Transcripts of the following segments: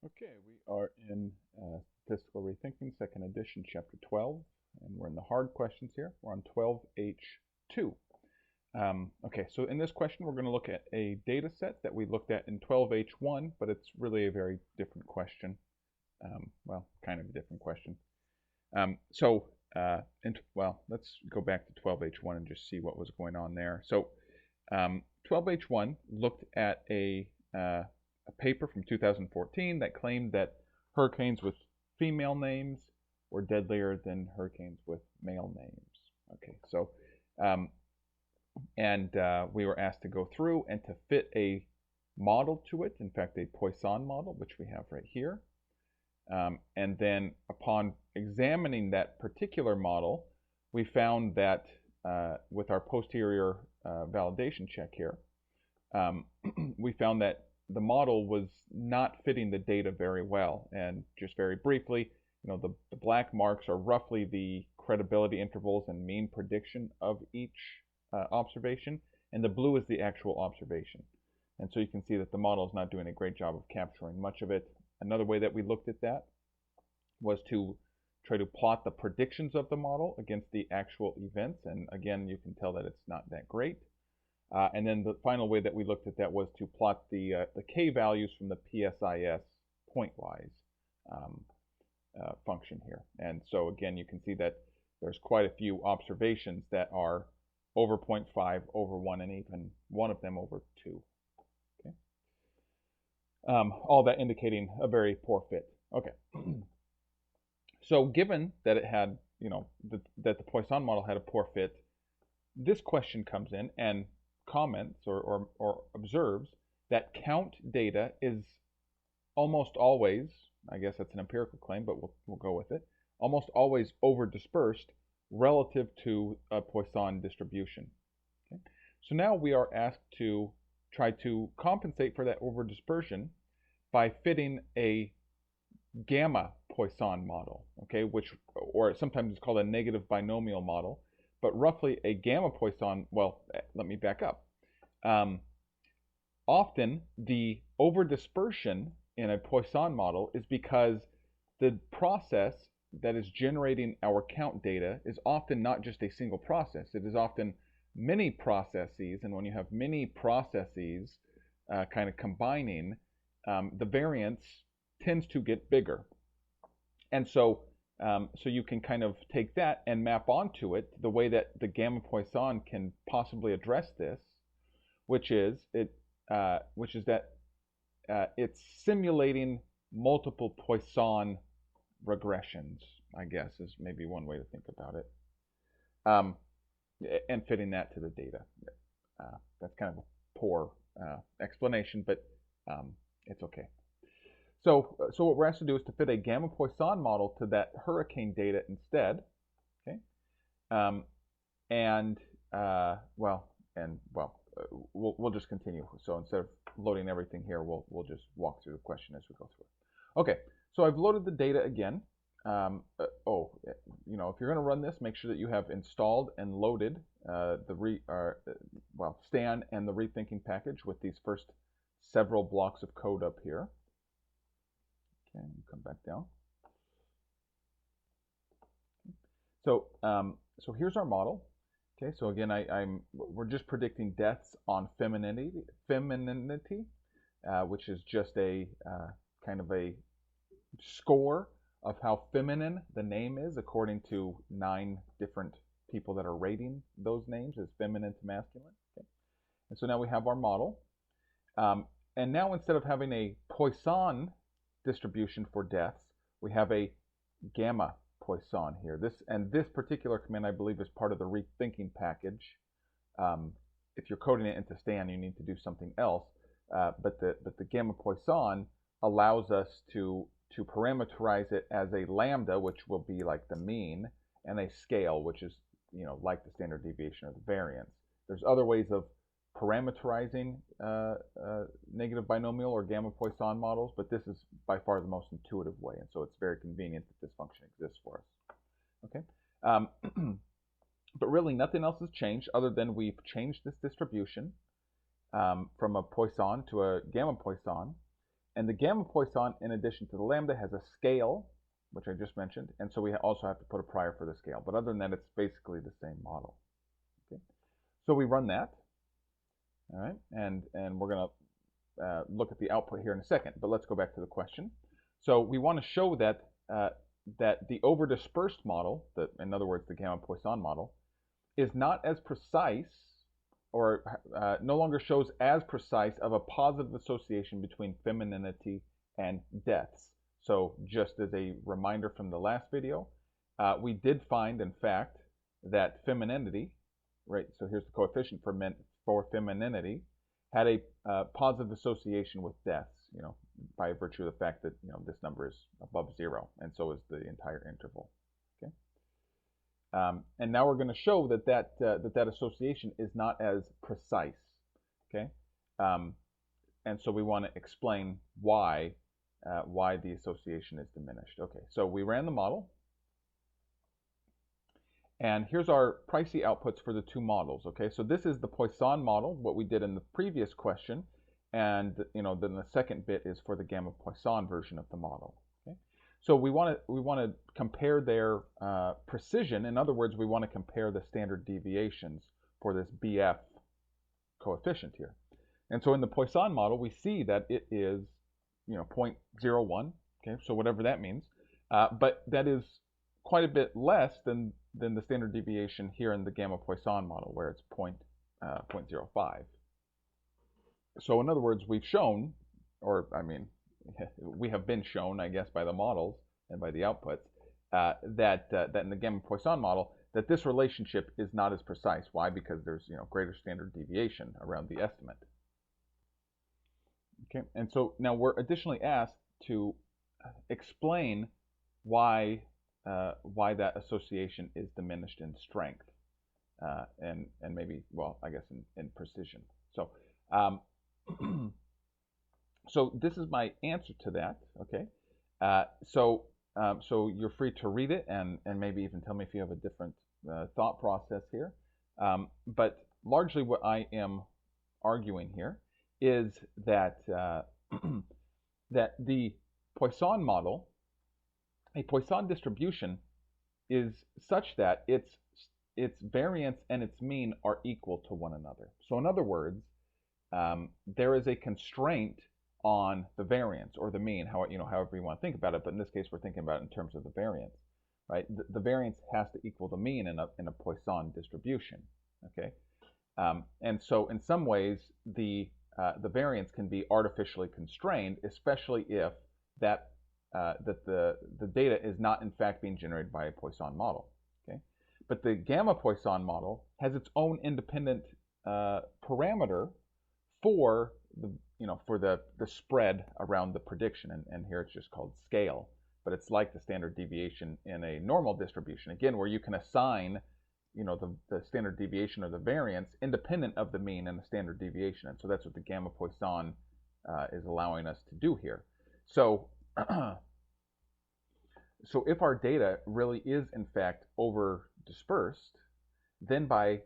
Okay, we are in Statistical Rethinking, second edition, chapter 12, and we're in the hard questions here. We're on 12H2. Okay, so in this question, we're going to look at a data set that we looked at in 12H1, but it's really a very different question. Well, kind of a different question. Let's go back to 12H1 and just see what was going on there. So 12H1 looked at a paper from 2014 that claimed that hurricanes with female names were deadlier than hurricanes with male names. Okay, so we were asked to go through and to fit a model to it, in fact, a Poisson model, which we have right here. And then upon examining that particular model, we found that with our posterior validation check here, we found that the model was not fitting the data very well. And just very briefly, the black marks are roughly the credibility intervals and mean prediction of each observation, and the blue is the actual observation. And so you can see that the model is not doing a great job of capturing much of it. Another way that we looked at that was to try to plot the predictions of the model against the actual events, and again, you can tell that it's not that great. And then the final way that we looked at that was to plot the k values from the PSIS pointwise function here. And so again, you can see that there's quite a few observations that are over 0.5, over 1, and even one of them over 2. Okay. All that indicating a very poor fit. Okay. So given that it had, that the Poisson model had a poor fit, this question comes in and comments or observes that count data is almost always, I guess that's an empirical claim, but we'll go with it, almost always over-dispersed relative to a Poisson distribution. Okay? So now we are asked to try to compensate for that over-dispersion by fitting a Gamma-Poisson model, okay, or sometimes it's called a negative-binomial model. But roughly a Gamma-Poisson, well, let me back up. Often the over-dispersion in a Poisson model is because the process that is generating our count data is often not just a single process. It is often many processes, and when you have many processes kind of combining, the variance tends to get bigger. And so you can kind of take that and map onto it the way that the Gamma-Poisson can possibly address this, which is that it's simulating multiple Poisson regressions, I guess, is maybe one way to think about it, and fitting that to the data. That's kind of a poor explanation, but it's okay. So what we're asked to do is to fit a Gamma-Poisson model to that hurricane data instead. Okay, we'll just continue. So instead of loading everything here, we'll just walk through the question as we go through it. Okay, so I've loaded the data again. If you're going to run this, make sure that you have installed and loaded Stan and the rethinking package with these first several blocks of code up here. Okay, come back down. So here's our model. Okay, so again, we're just predicting deaths on femininity, which is just a kind of a score of how feminine the name is according to 9 different people that are rating those names as feminine to masculine. Okay, and so now we have our model, and now instead of having a Poisson distribution for deaths, we have a Gamma-Poisson here. This particular command, I believe, is part of the rethinking package. If you're coding it into Stan, you need to do something else. But the Gamma-Poisson allows us to parameterize it as a lambda, which will be like the mean, and a scale, which is like the standard deviation or the variance. There's other ways of parameterizing negative binomial or Gamma-Poisson models, but this is by far the most intuitive way, and so it's very convenient that this function exists for us. Okay, but really nothing else has changed other than we've changed this distribution from a Poisson to a Gamma-Poisson, And the Gamma-Poisson, in addition to the lambda, has a scale, which I just mentioned, and so we also have to put a prior for the scale. But other than that, it's basically the same model. Okay? So we run that, all right, and we're going to look at the output here in a second. But let's go back to the question. So we want to show that that the over-dispersed model, in other words, the Gamma-Poisson model, is not as precise, or no longer shows as precise of a positive association between femininity and deaths. So just as a reminder from the last video, we did find, in fact, that femininity, right, so here's the coefficient for femininity, had a positive association with deaths, by virtue of the fact that, this number is above 0, and so is the entire interval. Okay? And now we're going to show that association is not as precise. Okay? And so we want to explain why the association is diminished. Okay, so we ran the model, and here's our pricey outputs for the two models. Okay, so this is the Poisson model, what we did in the previous question, and then the second bit is for the Gamma-Poisson version of the model. Okay, so we want to compare their precision. In other words, we want to compare the standard deviations for this BF coefficient here. And so in the Poisson model, we see that it is 0.01. Okay, so whatever that means, but that is quite a bit less than the standard deviation here in the Gamma-Poisson model, where it's 0.05. So in other words, we've shown, or I mean, we have been shown, I guess, by the models and by the outputs, that in the Gamma-Poisson model, that this relationship is not as precise. Why? Because there's greater standard deviation around the estimate. Okay, and so now we're additionally asked to explain why that association is diminished in strength, and maybe, well, I guess in precision. So so this is my answer to that. Okay, so you're free to read it and maybe even tell me if you have a different thought process here. But largely what I am arguing here is that that the Poisson model, a Poisson distribution, is such that its variance and its mean are equal to one another. So in other words, there is a constraint on the variance or the mean, however you want to think about it. But in this case, we're thinking about it in terms of the variance, right? The variance has to equal the mean in a Poisson distribution. Okay, and so in some ways, the variance can be artificially constrained, especially if that the data is not in fact being generated by a Poisson model. Okay, but the Gamma-Poisson model has its own independent parameter for the spread around the prediction, and here it's just called scale, but it's like the standard deviation in a normal distribution, again, where you can assign the standard deviation or the variance independent of the mean and the standard deviation. And so that's what the Gamma-Poisson is allowing us to do here. So so if our data really is in fact over dispersed, then by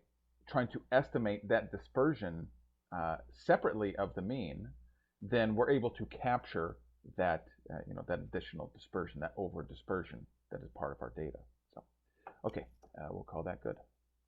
trying to estimate that dispersion separately of the mean, then we're able to capture that that additional dispersion, that over dispersion that is part of our data. So okay, we'll call that good.